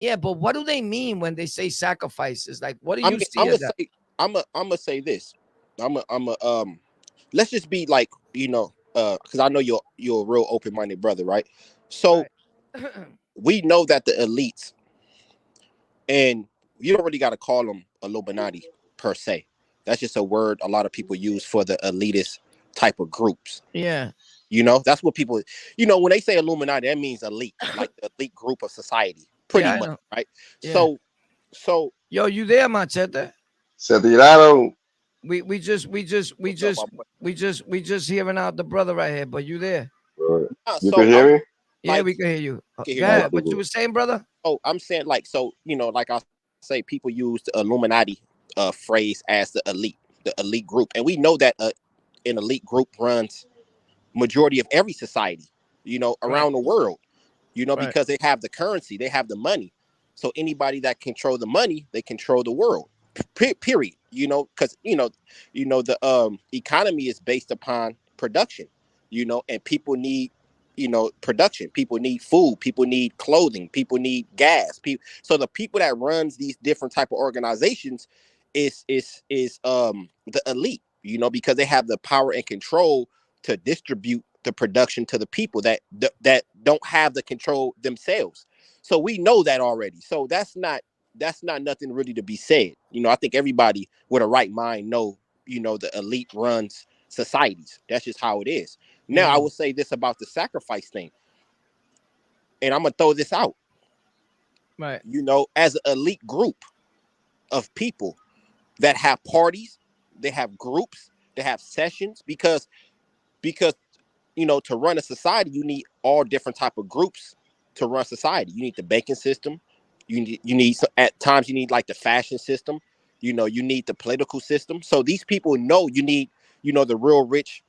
Yeah, but what do they mean when they say sacrifices? Like, what do I you mean, see I'm gonna as that? say, I'm gonna say this. Let's just be like, because I know you're a real open minded brother, right? So Right. we know that the elites, and you don't really got to call them Illuminati per se. That's just a word a lot of people use for the elitist type of groups. Yeah. That's what people, when they say Illuminati, that means elite, like the elite group of society, pretty Yeah, I much, know. right? Yeah. So Yo, you there, Machete? Se tiraron. what's up, my We just hearing out the brother right here, but you there? You can So I'm hear me? Yeah, like, we can hear you. can Go hear me All right, now. ahead. cool, What you cool. were saying, brother? Oh, I'm saying like, so like I say, people use the Illuminati phrase as the elite group, and we know that an elite group runs majority of every society, Right. around the world, Right. because they have the currency, they have the money. So anybody that control the money, they control the world. Period. Because the economy is based upon production. And people need production. People need food. People need clothing. People need gas. People. So the people that runs these different type of organizations is the elite. Because they have the power and control to distribute the production to the people that don't have the control themselves. So we know that already. So that's not nothing really to be said. I think everybody with a right mind know, the elite runs societies. That's just how it is. Now I Yeah. will say this about the sacrifice thing, and I'm gonna throw this out. Right. As an elite group of people that have parties, they have groups, they have sessions, because to run a society, you need all different type of groups to run society. You need the banking system. You need at times you need like the fashion system. You need the political system. So these people know you need the real rich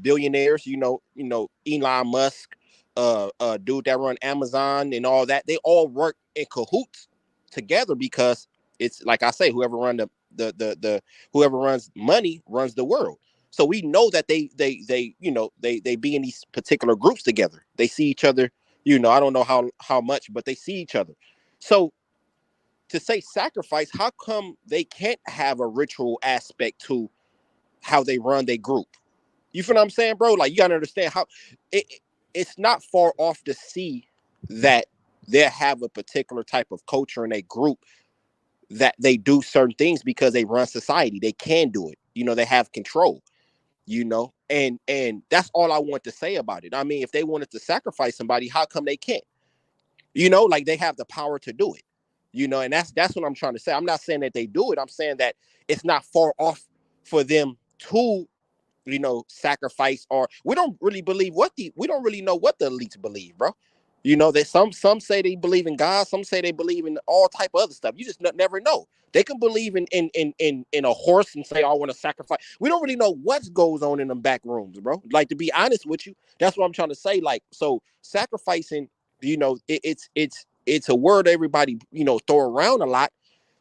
billionaires. Elon Musk, dude that run Amazon and all that. They all work in cahoots together because it's like I say, whoever run the whoever runs money runs the world. So we know that they be in these particular groups together. They see each other. I don't know how much, but they see each other. So to say sacrifice, how come they can't have a ritual aspect to how they run their group? You feel what I'm saying, bro? Like, you gotta understand how it, it's not far off to see that they have a particular type of culture in a group, that they do certain things because they run society. They can do it. They have control. And that's all I want to say about it. I mean, if they wanted to sacrifice somebody, how come they can't? Like, they have the power to do it. And that's what I'm trying to say. I'm not saying that they do it. I'm saying that it's not far off for them to sacrifice. Or we don't really know what the elites believe, bro. That some say they believe in God, some say they believe in all type of other stuff. You just never know. They can believe in a horse and say, "I want to sacrifice." We don't really know what goes on in them back rooms, bro. Like, to be honest with you, that's what I'm trying to say. Like, so sacrificing, it's a word everybody throw around a lot,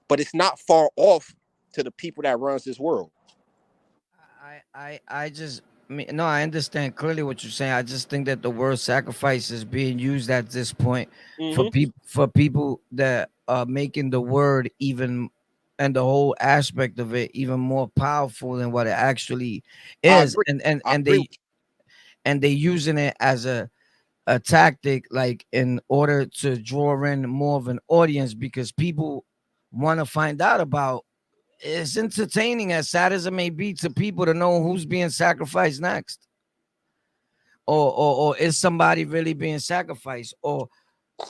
but it's not far off to the people that runs this world. I just no, I understand clearly what you're saying. I just think that the word sacrifice is being used at this point Hmm. for people that are making the word even, and the whole aspect of it, even more powerful than what it actually I is. agree. And I agree with they using it as a tactic, like in order to draw in more of an audience, because people want to find out about. It's entertaining, as sad as it may be, to people to know who's being sacrificed next, or is somebody really being sacrificed, or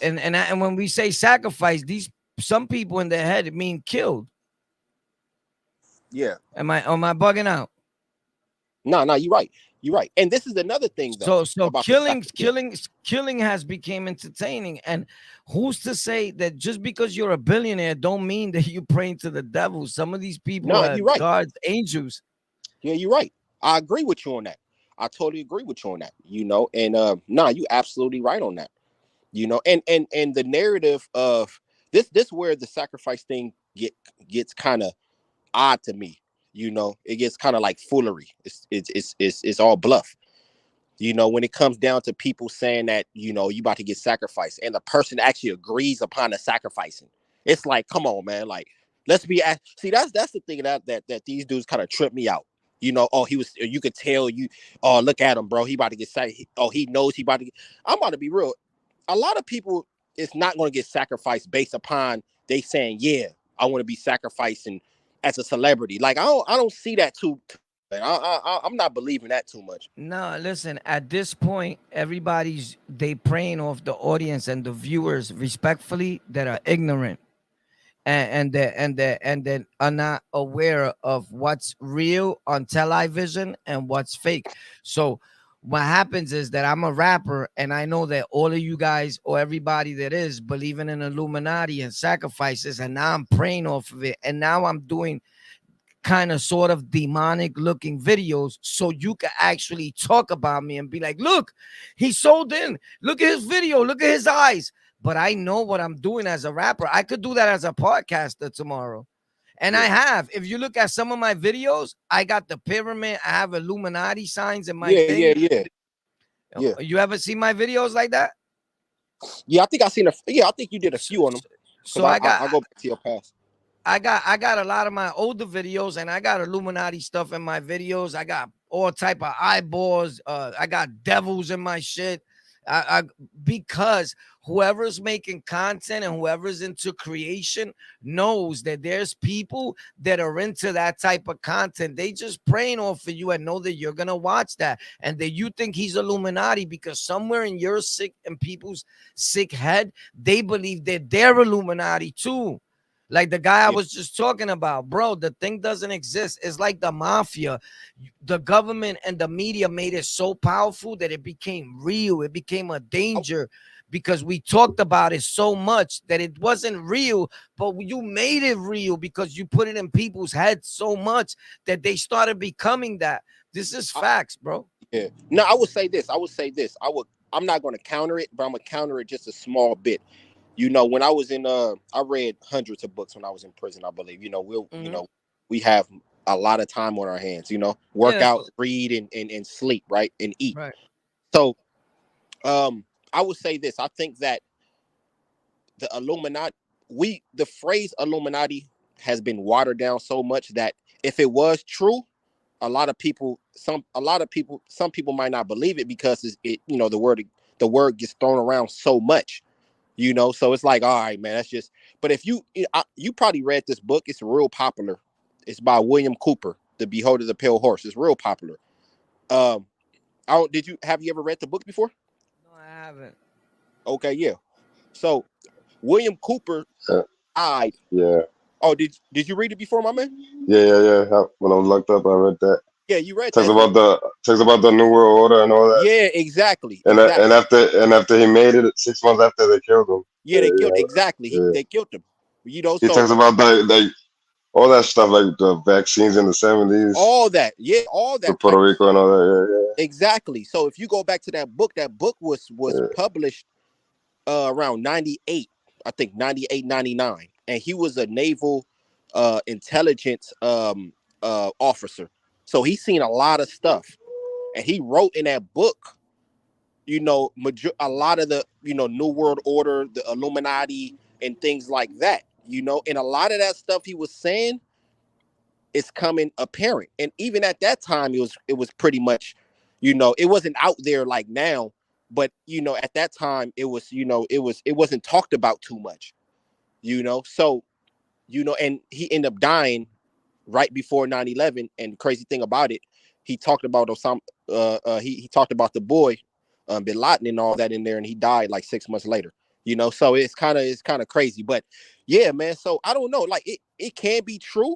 and when we say sacrifice, these some people in their head it mean killed. you. Yeah. Am I bugging out? No, no, you're right. You're right. And this is another thing though So about the sac. Yeah. killing has become entertaining. And who's to say that just because you're a billionaire don't mean that you praying to the devil? Some of these people No, are you're right. God's angels. Yeah, you're right. I agree with you on that. I totally agree with you on that. And no, you absolutely right on that. And the narrative of this where the sacrifice thing gets kind of odd to me. It gets kind of like foolery. It's all bluff. You know, when it comes down to people saying that, you know, you about to get sacrificed and the person actually agrees upon the sacrificing, it's like, come on, man. Like, let's be see, that's the thing that these dudes kind of trip me out. You know, oh, he was, you could tell you, oh, look at him, bro. He about to get sacrificed. Oh, he knows he about to get, I'm about to be real. A lot of people is not going to get sacrificed based upon they saying, yeah, I want to be sacrificing as a celebrity. Like, I don't see that too. I'm not believing that too much. No, listen, at this point, they preying off the audience and the viewers respectfully that are ignorant and that are not aware of what's real on television and what's fake. So what happens is that I'm a rapper and I know that all of you guys or everybody that is believing in Illuminati and sacrifices, and now I'm praying off of it, and now I'm doing kind of sort of demonic looking videos so you can actually talk about me and be like, look, he sold in, look at his video, look at his eyes. But I know what I'm doing as a rapper. I could do that as a podcaster tomorrow. And I have. If you look at some of my videos, I got the pyramid. I have Illuminati signs in my thing. Yeah. You ever see my videos like that? Yeah, I think I think you did a few on them. So I go back to your past. I got a lot of my older videos, and I got Illuminati stuff in my videos. I got all type of eyeballs. I got devils in my shit. Because whoever's making content and whoever's into creation knows that there's people that are into that type of content. They just praying off for you and know that you're gonna watch that, and that you think he's Illuminati because somewhere in your sick and people's sick head, they believe that they're Illuminati too. Like the guy I was just talking about, bro, the thing doesn't exist. It's like the mafia. The government and the media made it so powerful that it became real. It became a danger because we talked about it so much that it wasn't real, but you made it real because you put it in people's heads so much that they started becoming that. This is facts, bro. Yeah. No, I would say this. I'm not going to counter it, but I'm going to counter it just a small bit. You know, when I was in, I read hundreds of books when I was in prison, I believe. You know, we have a lot of time on our hands, you know, work out, read, and sleep, right? And eat. Right. So, I would say this. I think that the Illuminati, the phrase Illuminati has been watered down so much that if it was true, some people might not believe it because you know, the word gets thrown around so much. You know, so it's like, all right, man, that's just. But if you probably read this book, it's real popular. It's by William Cooper, The Beholder of the Pale Horse. It's real popular. Have you ever read the book before? No, I haven't. Okay, yeah. So William Cooper died. Yeah. Oh, did you read it before, my man? Yeah. When I was locked up, I read that. Yeah, you read Talks that. Talks about the New World Order and all that. Yeah, exactly. And after he made it, 6 months after they killed him. Yeah, they killed exactly. They killed him. You know, he so talks about like all that stuff, like the vaccines in the 70s. All that, all that. For Puerto Rico and all that, yeah. Exactly. So if you go back to that book was published around 98, I think 98, 99. And he was a naval intelligence officer. So he's seen a lot of stuff. And he wrote in that book, you know, a lot of the, you know, New World Order, the Illuminati, and things like that, you know, and a lot of that stuff he was saying is coming apparent. And even at that time, it was pretty much, you know, it wasn't out there like now, but, you know, at that time it was, you know, it wasn't talked about too much, you know. So, you know, and he ended up dying right before 9/11. And the crazy thing about it, he talked about he talked about the boy Bin Laden and all that in there, and he died like 6 months later. You know, so it's kind of crazy. But yeah, man. So I don't know. Like it can be true,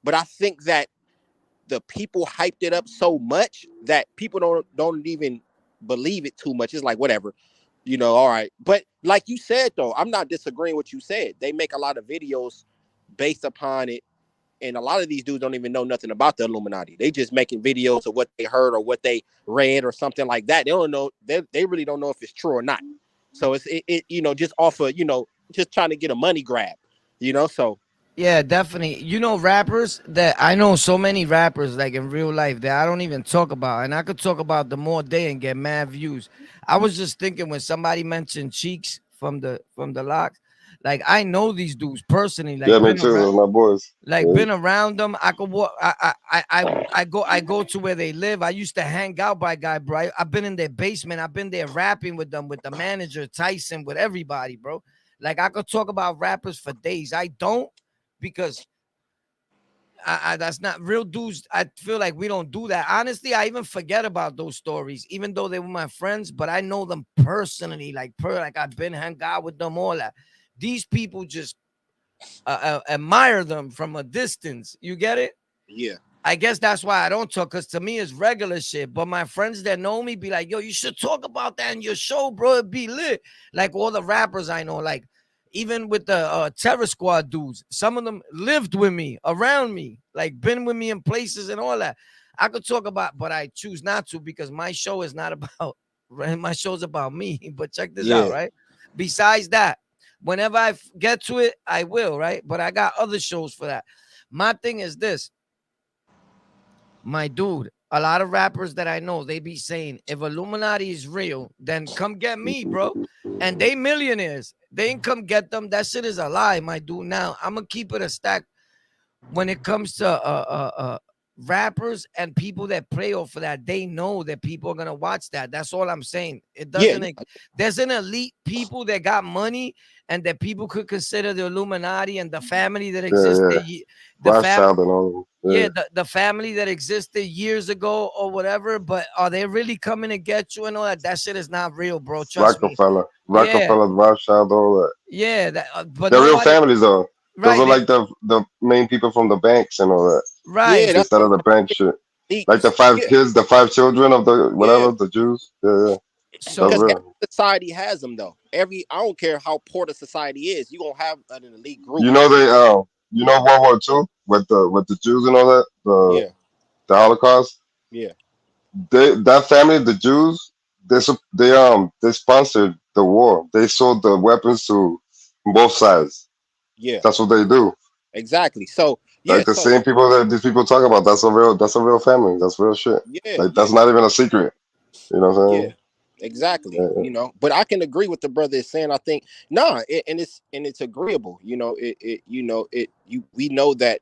but I think that the people hyped it up so much that people don't even believe it too much. It's like whatever, you know. All right, but like you said though, I'm not disagreeing with what you said. They make a lot of videos based upon it. And a lot of these dudes don't even know nothing about the Illuminati. They just making videos of what they heard or what they read or something like that. They don't know. They really don't know if it's true or not. So it's you know, just off of, you know, just trying to get a money grab, you know. So Yeah, definitely. You know, rappers that I know so many rappers like in real life that I don't even talk about, and I could talk about them all day and get mad views. I was just thinking when somebody mentioned Cheeks from the Locks, like I know these dudes personally, Yeah, like me too. Those my boys. Yeah. been around them. I could walk. I go to where they live. I used to hang out by guy, bro. I've been in their basement. I've been there rapping with them, with the manager Tyson, with everybody, bro. Like I could talk about rappers for days. I don't because that's not real dudes. I feel like we don't do that. Honestly, I even forget about those stories, even though they were my friends. But I know them personally, like I've been hang out with them all that. These people just admire them from a distance. You get it? Yeah. I guess that's why I don't talk, because to me it's regular shit. But my friends that know me be like, yo, you should talk about that in your show, bro. It'd be lit. Like all the rappers I know, like even with the Terror Squad dudes, some of them lived with me, around me, like been with me in places and all that. I could talk about, but I choose not to because my show is not about, right? My show's about me. But check this out, Yeah. right? Besides that, whenever I get to it, I will, right? But I got other shows for that. My thing is this, my dude, a lot of rappers that I know, they be saying, if Illuminati is real, then come get me, bro. And they millionaires. They ain't come get them. That shit is a lie, my dude. Now, I'm going to keep it a stack when it comes to rappers and people that play off of that. They know that people are gonna watch that. That's all I'm saying. It Yeah. doesn't. There's an elite people that got money and that people could consider the Illuminati and the family that Yeah, existed. yeah. The family. Rothschild and all of them. Yeah, Yeah. the family that existed years ago or whatever, but are they really coming to get you and all that? That shit is not real, bro. Trust me. Rockefeller. Yeah, Rockefeller, Rothschild, all that. yeah. That, but They're real nobody, families though. Those right? are like the main people from the banks and all that. Yeah. Right. That's Instead what of the I'm bank shit. saying. Like the five Yeah. kids, the five children of the Yeah. whatever, the Jews. Yeah, yeah. That's So Because every real. society has them though. I don't care how poor the society is, you gonna have an elite group. You know they you know World War II with the Jews and all that, Yeah. the Holocaust. Yeah. That family, the Jews, they sponsored the war. They sold the weapons to both sides. Yeah. That's what they do. Exactly. So yeah. Like the So same people that these people talk about. That's a real family. That's real shit. yeah. Like Yeah. that's not even a secret. You know what I'm Yeah. saying? Exactly. Yeah, But I can agree with the brother is saying. I think nah, and it's agreeable. We know that,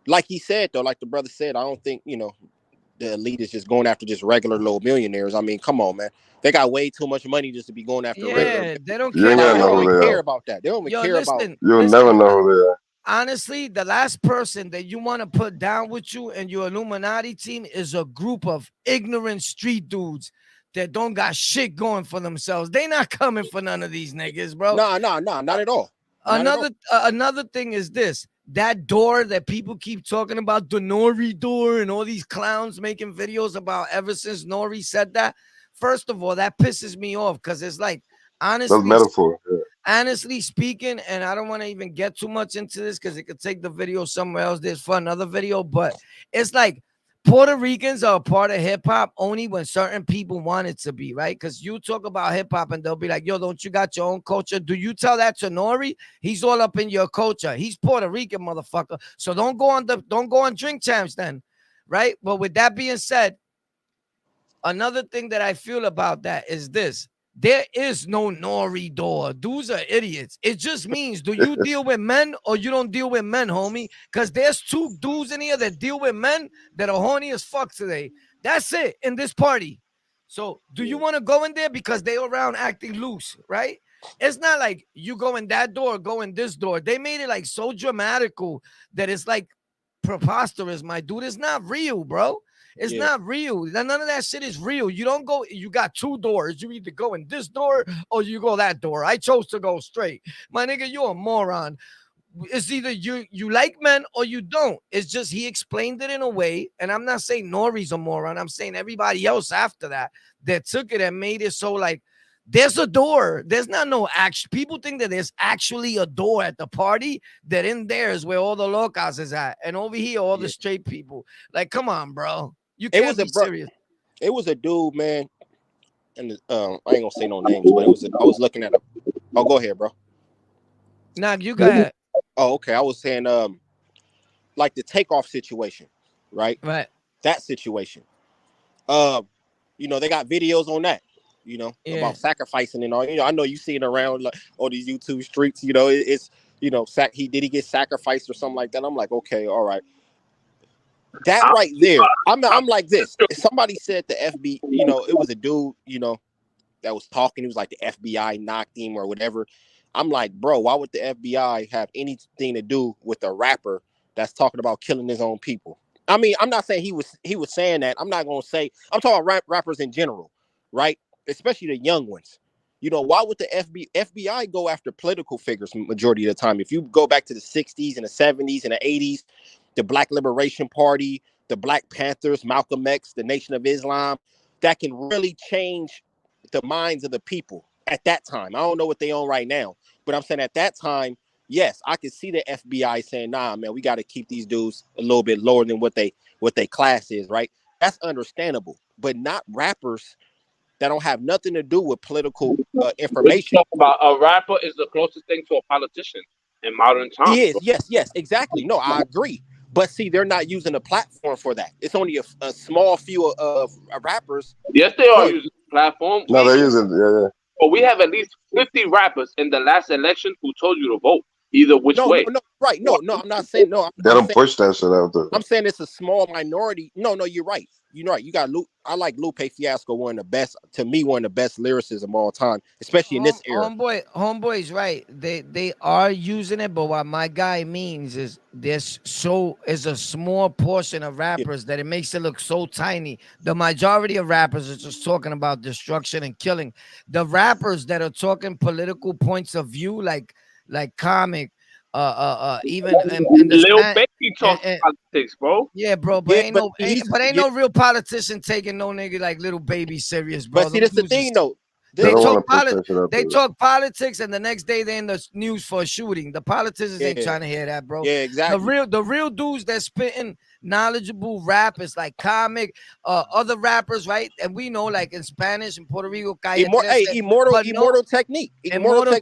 like he said though, like the brother said. I don't think the elite is just going after just regular low millionaires. I mean, come on, man. They got way too much money just to be going after yeah. regular. yeah, they don't You ain't care Like gonna they about know don't who even they care are. about that. They don't even yo. care about. You'll never Listen. know who they are. Honestly, the last person that you want to put down with you and your Illuminati team is a group of ignorant street dudes that don't got shit going for themselves. They not coming for none of these niggas, bro. Nah, nah, nah, not at all. Not at all. Another thing is this. That door that people keep talking about, the Nori door, and all these clowns making videos about ever since Nori said that. First of all, that pisses me off because it's like, That's honestly, metaphor. Yeah. honestly speaking, and I don't want to even get too much into this because it could take the video somewhere else. There's for another video, but it's like Puerto Ricans are a part of hip hop only when certain people want it to be, right? Because you talk about hip hop and they'll be like, yo, don't you got your own culture? Do you tell that to Nori? He's all up in your culture. He's Puerto Rican, motherfucker. So don't go on Drink Champs then, right? But with that being said, another thing that I feel about that is this. There is no Nori door. Dudes are idiots. It just means, do you deal with men or you don't deal with men, homie? Because there's two dudes in here that deal with men that are horny as fuck today. That's it in this party. So do you want to go in there because they around acting loose, right? It's not like you go in that door, go in this door. They made it like so dramatical that it's like preposterous, my dude. It's not real, bro. It's Yeah. not real. None of that shit is real. You don't go, you got two doors. You either go in this door or you go that door. I chose to go straight. My nigga, you a moron. It's either you like men or you don't. It's just he explained it in a way, and I'm not saying Nori's a moron. I'm saying everybody else after that took it and made it so like there's a door. There's not no action. People think that there's actually a door at the party. That in there is where all the lockouts is at, and over here all the Yeah. straight people. Like, come on, bro. You It can't was a be bro. serious. It was a dude, man. And I ain't gonna say no names, but I was looking at a. Oh, go ahead, bro. Nah, you got Oh, okay. I was saying like the takeoff situation, right? Right. That situation. Um, they got videos on that, Yeah. about sacrificing and all. I know you see it around like all these YouTube streets. It's he get sacrificed or something like that. I'm like, okay, all right, that right there. I'm like this. If somebody said the FB, it was a dude, that was talking. He was like the FBI knocked him or whatever. I'm like, bro, why would the FBI have anything to do with a rapper that's talking about killing his own people? I mean, I'm not saying he was saying that. I'm not gonna say. I'm talking about rappers in general, right? Especially the young ones. Why would the FBI go after political figures majority of the time? If you go back to the 60s and the 70s and the 80s, the Black Liberation Party, the Black Panthers, Malcolm X, the Nation of Islam, that can really change the minds of the people at that time. I don't know what they own right now, but I'm saying at that time, yes, I could see the FBI saying, "Nah, man, we got to keep these dudes a little bit lower than what they class is." Right? That's understandable, but not rappers that don't have nothing to do with political information. About a rapper is the closest thing to a politician in modern times. He is, yes, exactly. No, I agree. But see, they're not using a platform for that. It's only a small few of rappers. Yes, they are using the platform. No, they're using yeah. But we have at least 50 rappers in the last election who told you to vote either which way. No, right. No, I'm not saying no. They don't push that shit out there. I'm saying it's a small minority. No, you're right. You're right. You got Lupe. I like Lupe Fiasco, one of the best lyricists of all time, especially in this era. Homeboy's right. They are using it, but what my guy means is there's a small portion of rappers that it makes it look so tiny. The majority of rappers are just talking about destruction and killing. The rappers that are talking political points of view, like Comic, even in the Lil Baby talks politics, bro. Yeah, bro, but ain't no real politician taking no nigga like Lil Baby serious, bro. But see, that's the thing, though. They talk politics, and the next day they're in the news for a shooting. The politicians ain't trying to hear that, bro. Yeah, exactly. The real dudes that spitting knowledgeable rappers like Comic, other rappers, right? And we know, like in Spanish in Puerto Rico, Immortal Technique. Immortal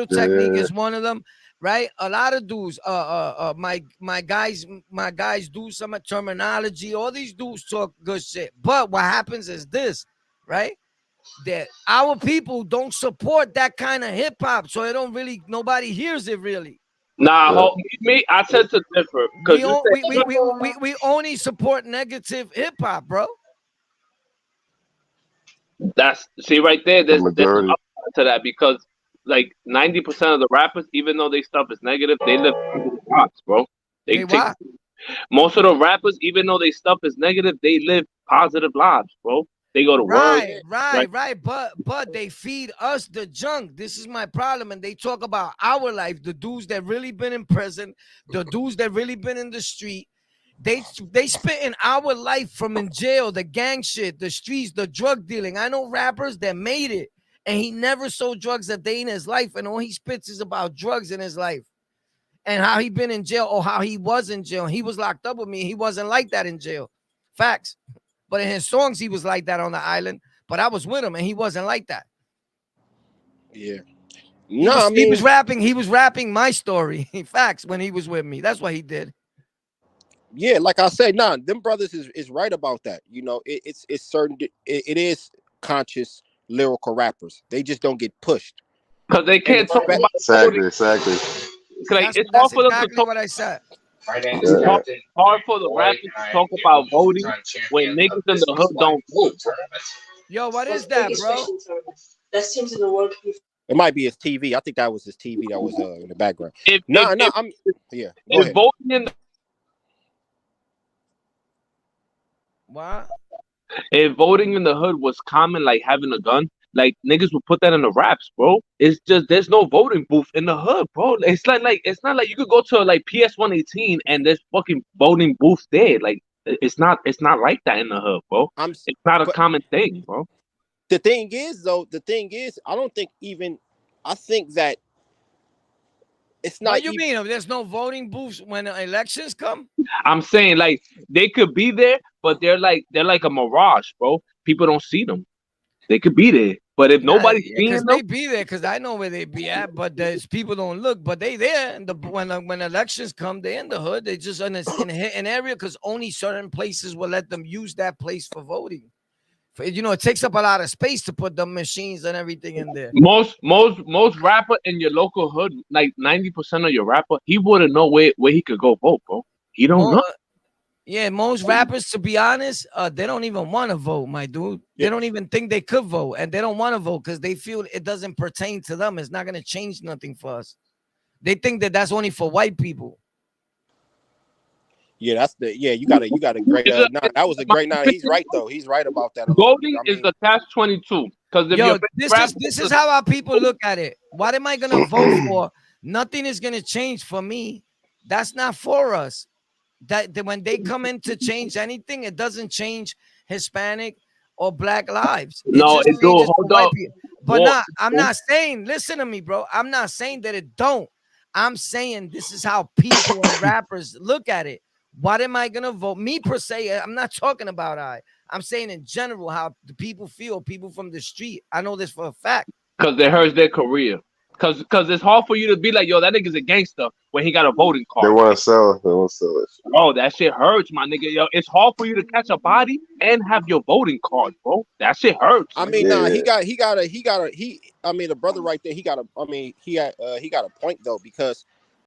Technique is one of them. Right, a lot of dudes. My guys do some terminology. All these dudes talk good shit. But what happens is this, right? That our people don't support that kind of hip hop, so nobody hears it really. Nah, me, I tend to differ because we only support negative hip hop, bro. See right there. There's an upside to that because like 90% of the rappers, even though they stuff is negative, they live lives, bro. Most of the rappers, even though they stuff is negative, they live positive lives, bro. They go to work. Right. But they feed us the junk. This is my problem. And they talk about our life, the dudes that really been in prison, the dudes that really been in the street. They spit in our life from in jail, the gang shit, the streets, the drug dealing. I know rappers that made it. And he never sold drugs a day in his life. And all he spits is about drugs in his life. And how he been in jail or how he was in jail. He was locked up with me. He wasn't like that in jail. Facts. But in his songs, he was like that on the island. But I was with him and he wasn't like that. Yeah. He was rapping my story. Facts, when he was with me. That's what he did. Yeah, like I said, them brothers is right about that. It's certain. It is conscious lyrical rappers. They just don't get pushed because they can't talk about exactly. Like, it's hard for them to talk. What I said. It's hard for the rappers to talk about voting when niggas in the hood don't vote. Yo, what is that, bro? It might be his TV. I think that was his TV that was in the background. If voting in the what? If voting in the hood was common, like having a gun, like niggas would put that in the raps, bro. It's just there's no voting booth in the hood, bro. It's it's not like you could go to like PS118 and there's fucking voting booths there. Like it's not like that in the hood, bro. It's not a common thing, bro. The thing is, I don't think I think that it's not. What do you mean? There's no voting booths when elections come? I'm saying like they could be there, but they're like a mirage, bro. People don't see them. They could be there, but if Yeah, nobody's yeah, seeing cause them, they be there, cause I know where they be at, but there's people don't look, but they there. And when elections come, they in the hood. They just in an area, cause only certain places will let them use that place for voting. It takes up a lot of space to put the machines and everything in there. most rapper in your local hood, like 90% of your rapper, he wouldn't know where he could go vote, bro. He don't More, know. yeah, most rappers, to be honest, they don't even want to vote, my dude. They Yeah, don't even think they could vote, and they don't want to vote because they feel it doesn't pertain to them. It's not gonna change nothing for us. They think that that's only for white people. yeah, that's the yeah. You got a great It's a, nah. it's That was a my great nah. He's opinion. right though. He's right about that a little bit. Voting I is mean, the catch-22. Because if your Yo, favorite this is rapper this is is how our people look at it. What am I gonna vote for? Nothing is gonna change for me. That's not for us. That when they come in to change anything, it doesn't change Hispanic or Black lives. It no, just it do. changes for Hold white up. people. But What? not, I'm not saying. Listen to me, bro. I'm not saying that it don't. I'm saying this is how people and rappers look at it. What am I gonna vote? Me per se, I'm not talking about I. I'm saying in general how the people feel. People from the street. I know this for a fact. Because it hurts their career. Because it's hard for you to be like, yo, that nigga's a gangster when he got a voting They card. want to sell. They want to sell it. Oh, that shit hurts, my nigga. Yo, it's hard for you to catch a body and have your voting card, bro. That shit hurts, I nigga. mean, Yeah, nah. yeah. He got a. I mean, the brother right there. He got a. I mean, he got a point though because